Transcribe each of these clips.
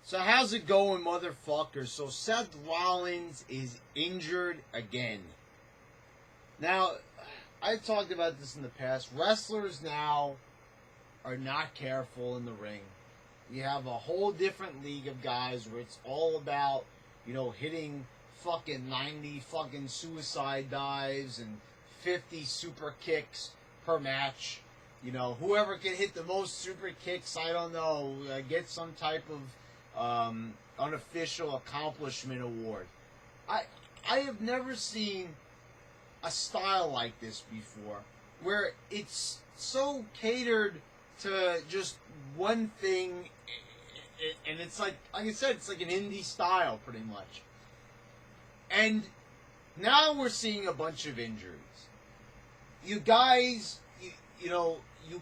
So how's it going, motherfuckers? So Seth Rollins is injured again. Now, I've talked about this in the past. Wrestlers now are not careful in the ring. You have a whole different league of guys where it's all about, hitting fucking 90 fucking suicide dives and 50 super kicks per match. Whoever can hit the most super kicks, I don't know, get some type of unofficial accomplishment award. I have never seen a style like this before, where it's so catered to just one thing, and it's like I said, it's like an indie style pretty much. And now we're seeing a bunch of injuries. You guys, you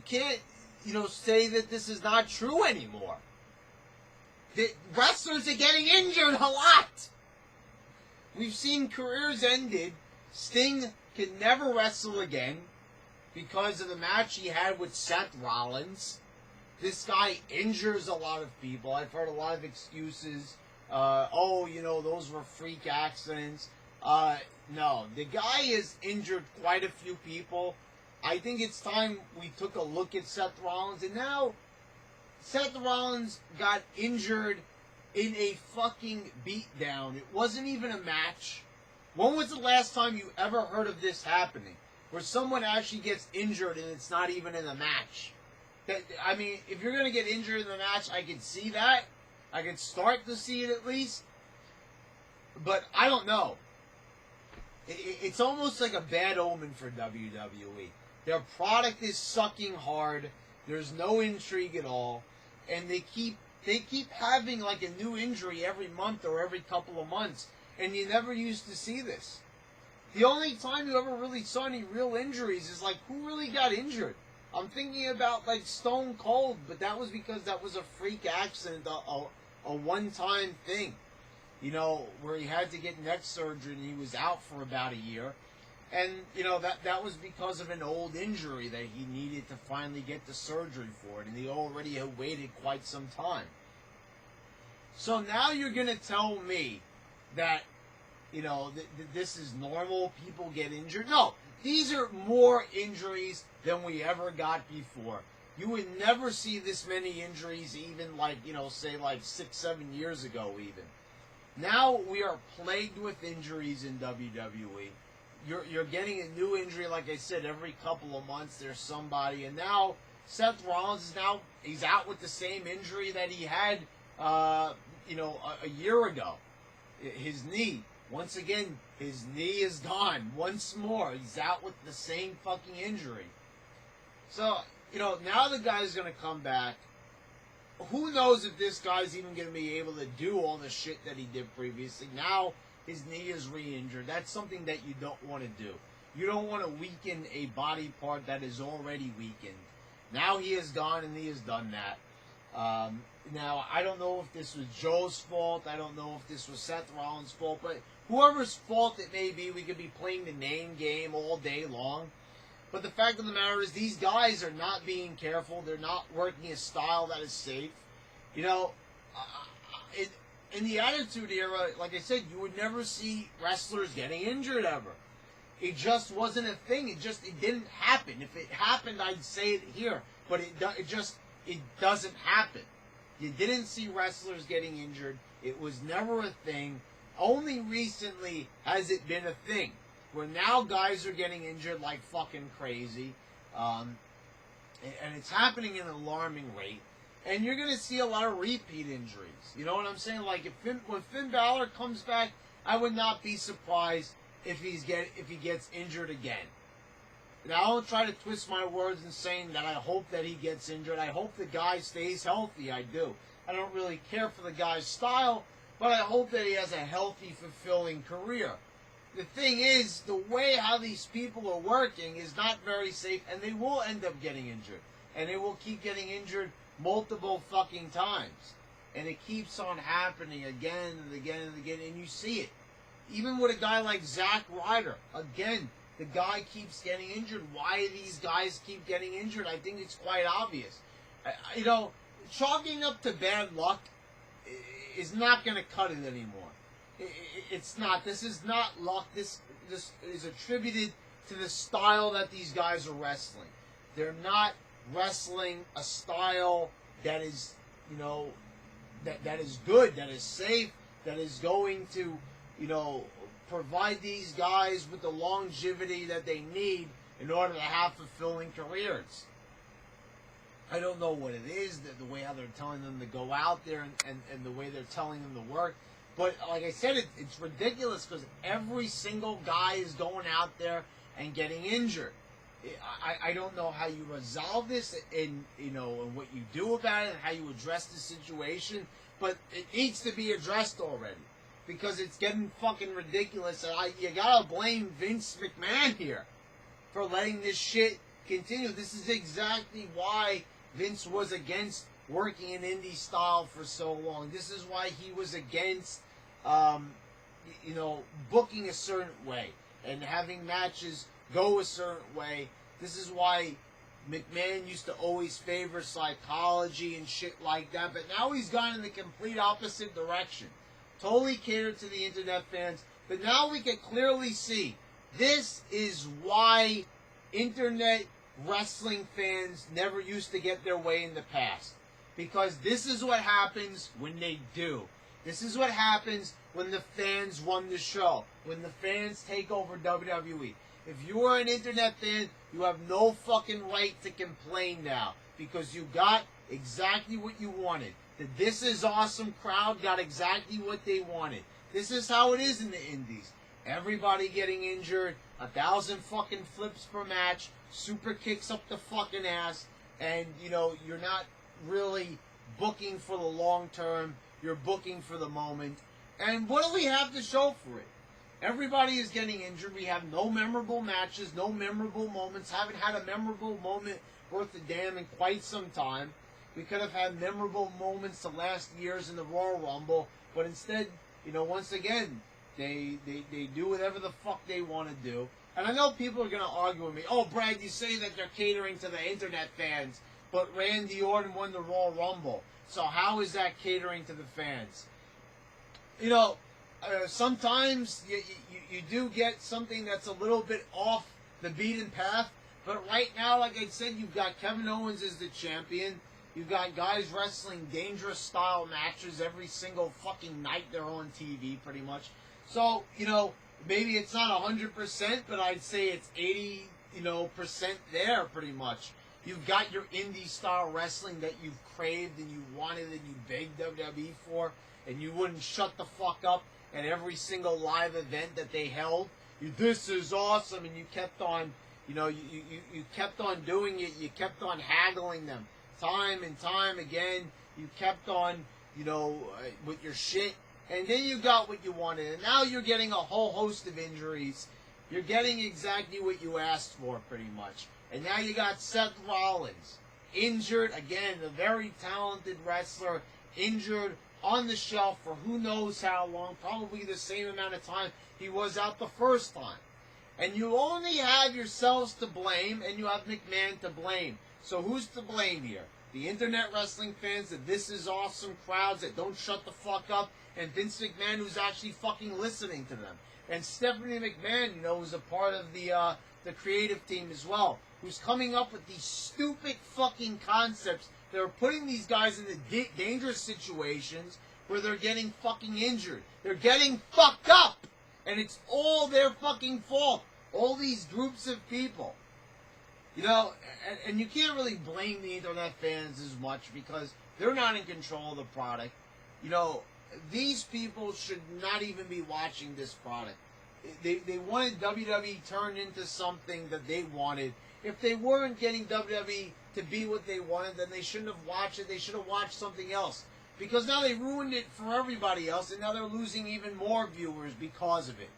can't say that this is not true anymore. The wrestlers are getting injured a lot. We've seen careers ended. Sting can never wrestle again because of the match he had with Seth Rollins. This guy injures a lot of people. I've heard a lot of excuses. Those were freak accidents. No, the guy has injured quite a few people. I think it's time we took a look at Seth Rollins. And now, Seth Rollins got injured in a fucking beatdown. It wasn't even a match. When was the last time you ever heard of this happening? Where someone actually gets injured and it's not even in a match. If you're going to get injured in the match, I can see that. I can start to see it at least. But I don't know. It's almost like a bad omen for WWE. Their product is sucking hard. There's no intrigue at all. And they keep having like a new injury every month or every couple of months. And you never used to see this. The only time you ever really saw any real injuries is like, who really got injured? I'm thinking about like Stone Cold, but that was because that was a freak accident, a one-time thing. Where he had to get neck surgery and he was out for about a year. And, that was because of an old injury that he needed to finally get the surgery for it. And he already had waited quite some time. So now you're going to tell me that, this is normal, people get injured? No, these are more injuries than we ever got before. You would never see this many injuries even say 6-7 years ago even. Now we are plagued with injuries in WWE. You're getting a new injury, like I said, every couple of months there's somebody. And now Seth Rollins he's out with the same injury that he had, a year ago. His knee. Once again, his knee is gone. Once more, he's out with the same fucking injury. So, now the guy's going to come back. Who knows if this guy's even going to be able to do all the shit that he did previously. Now his knee is re-injured. That's something that you don't want to do. You don't want to weaken a body part that is already weakened. Now he has gone and he has done that. Now, I don't know if this was Joe's fault. I don't know if this was Seth Rollins' fault. But whoever's fault it may be, we could be playing the name game all day long. But the fact of the matter is these guys are not being careful. They're not working a style that is safe. In the Attitude Era, like I said, you would never see wrestlers getting injured ever. It just wasn't a thing. It didn't happen. If it happened, I'd say it here. But it doesn't happen. You didn't see wrestlers getting injured. It was never a thing. Only recently has it been a thing. Where now guys are getting injured like fucking crazy. And it's happening at an alarming rate. And you're going to see a lot of repeat injuries. You know what I'm saying? Like, when Finn Balor comes back, I would not be surprised if he gets injured again. Now, I don't try to twist my words in saying that I hope that he gets injured. I hope the guy stays healthy. I do. I don't really care for the guy's style, but I hope that he has a healthy, fulfilling career. The thing is, the way how these people are working is not very safe, and they will end up getting injured. And they will keep getting injured multiple fucking times. And it keeps on happening again and again and again, and you see it. Even with a guy like Zack Ryder, again, the guy keeps getting injured. Why these guys keep getting injured, I think it's quite obvious. chalking up to bad luck is not going to cut it anymore. It's not. This is not luck. This is attributed to the style that these guys are wrestling. They're not wrestling a style that is, you know, that is good, that is safe, that is going to, you know, provide these guys with the longevity that they need in order to have fulfilling careers. I don't know what it is, the way how they're telling them to go out there and the way they're telling them to work. But like I said, it's ridiculous because every single guy is going out there and getting injured. I don't know how you resolve this and, you know, and what you do about it and how you address the situation, but it needs to be addressed already because it's getting fucking ridiculous. And you gotta blame Vince McMahon here for letting this shit continue. This is exactly why Vince was against working in indie style for so long. This is why he was against, you know, booking a certain way and having matches go a certain way. This is why McMahon used to always favor psychology and shit like that, but now he's gone in the complete opposite direction. Totally catered to the internet fans, but now we can clearly see this is why internet wrestling fans never used to get their way in the past. Because this is what happens when they do. This is what happens when the fans run the show. When the fans take over WWE. If you are an internet fan, you have no fucking right to complain now. Because you got exactly what you wanted. The This Is Awesome crowd got exactly what they wanted. This is how it is in the indies. Everybody getting injured, 1,000 fucking flips per match, super kicks up the fucking ass, and, you know, you're not really booking for the long term. You're booking for the moment. And what do we have to show for it? Everybody is getting injured. We have no memorable matches, no memorable moments. Haven't had a memorable moment worth a damn in quite some time. We could have had memorable moments the last years in the Royal Rumble, but instead, you know, once again, they do whatever the fuck they want to do. And I know people are going to argue with me, oh, Brad, you say that they're catering to the internet fans, but Randy Orton won the Royal Rumble. So how is that catering to the fans? You know, sometimes you do get something that's a little bit off the beaten path. But right now, like I said, you've got Kevin Owens as the champion. You've got guys wrestling dangerous style matches every single fucking night they're on TV, pretty much. So, you know, maybe it's not 100%, but I'd say it's 80, you know, percent there, pretty much. You've got your indie style wrestling that you've craved and you wanted and you begged WWE for, and you wouldn't shut the fuck up at every single live event that they held. This is awesome, and you kept on, you know, you kept on doing it. You kept on haggling them time and time again. You kept on, you know, with your shit, and then you got what you wanted, and now you're getting a whole host of injuries. You're getting exactly what you asked for, pretty much. And now you got Seth Rollins, injured, again, a very talented wrestler, injured on the shelf for who knows how long, probably the same amount of time he was out the first time. And you only have yourselves to blame, and you have McMahon to blame. So who's to blame here? The internet wrestling fans, the This Is Awesome crowds that don't shut the fuck up, and Vince McMahon who's actually fucking listening to them. And Stephanie McMahon, you know, who's a part of the creative team as well, who's coming up with these stupid fucking concepts that are putting these guys in the dangerous situations where they're getting fucking injured. They're getting fucked up! And it's all their fucking fault. All these groups of people. You know, and you can't really blame the internet fans as much because they're not in control of the product. You know, these people should not even be watching this product. They wanted WWE turned into something that they wanted. If they weren't getting WWE to be what they wanted, then they shouldn't have watched it. They should have watched something else. Because now they ruined it for everybody else, and now they're losing even more viewers because of it.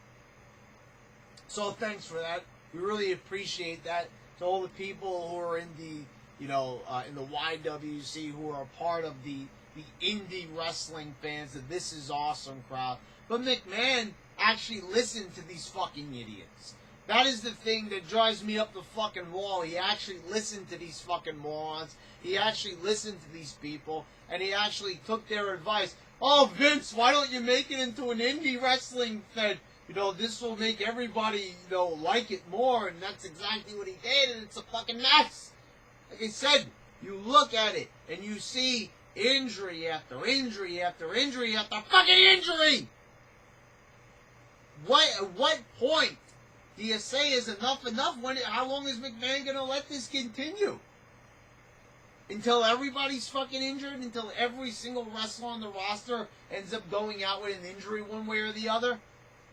So thanks for that. We really appreciate that. To all the people who are in the, you know, in the YWC, who are a part of the indie wrestling fans, the This Is Awesome crowd. But McMahon actually listened to these fucking idiots. That is the thing that drives me up the fucking wall. He actually listened to these fucking morons. He actually listened to these people, and he actually took their advice. Oh, Vince, why don't you make it into an indie wrestling fed? You know, this will make everybody, you know, like it more, and that's exactly what he did, and it's a fucking mess. Like I said, you look at it, and you see injury after injury after injury after fucking injury! At what point do you say is enough? How long is McMahon gonna let this continue? Until everybody's fucking injured? Until every single wrestler on the roster ends up going out with an injury one way or the other?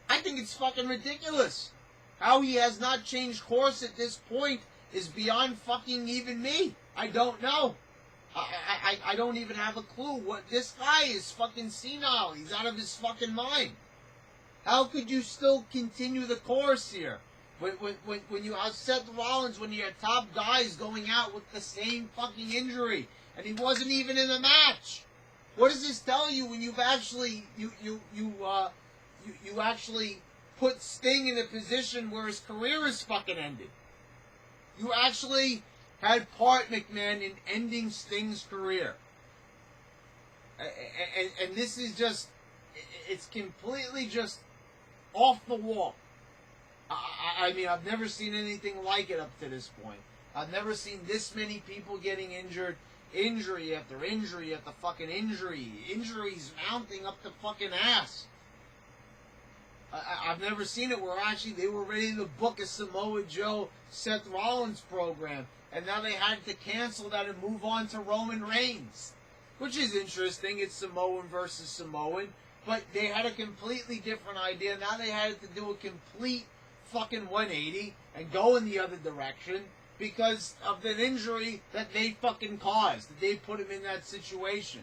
I think it's fucking ridiculous. How he has not changed course at this point is beyond fucking even me. I don't know. I don't even have a clue. What this guy is fucking senile. He's out of his fucking mind. How could you still continue the course here? When you have Seth Rollins, when you have top guys going out with the same fucking injury, and he wasn't even in the match. What does this tell you when you've actually you actually put Sting in a position where his career is fucking ended? You actually had part, McMahon, in ending Sting's career. And this is just, it's completely just off the wall. I mean, I've never seen anything like it up to this point. I've never seen this many people getting injured. Injury after injury after fucking injury. Injuries mounting up the fucking ass. I've never seen it where actually they were ready to book a Samoa Joe, Seth Rollins program. And now they had to cancel that and move on to Roman Reigns. Which is interesting. It's Samoan versus Samoan. But they had a completely different idea. Now they had to do a complete fucking 180 and go in the other direction because of the injury that they fucking caused. That they put him in that situation.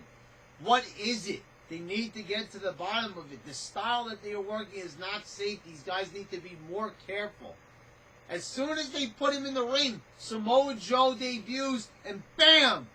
What is it? They need to get to the bottom of it. The style that they are working is not safe. These guys need to be more careful. As soon as they put him in the ring, Samoa Joe debuts, and BAM!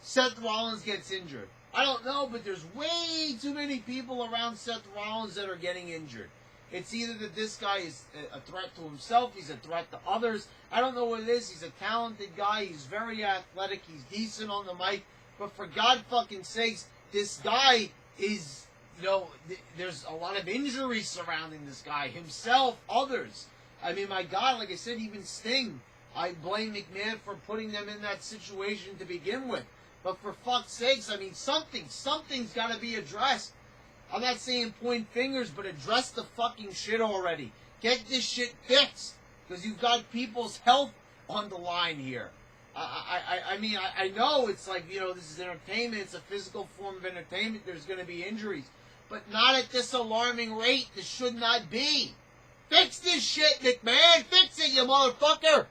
Seth Rollins gets injured. I don't know, but there's way too many people around Seth Rollins that are getting injured. It's either that this guy is a threat to himself, he's a threat to others. I don't know what it is. He's a talented guy. He's very athletic. He's decent on the mic. But for God fucking sakes, this guy is, you know, there's a lot of injuries surrounding this guy. Himself, others. I mean, my God, like I said, even Sting, I blame McMahon for putting them in that situation to begin with. But for fuck's sakes, I mean, something's got to be addressed. I'm not saying point fingers, but address the fucking shit already. Get this shit fixed. Because you've got people's health on the line here. I mean, I know it's like, you know, this is entertainment. It's a physical form of entertainment. There's going to be injuries. But not at this alarming rate. This should not be. Fix this shit, McMahon. Fix it, you motherfucker.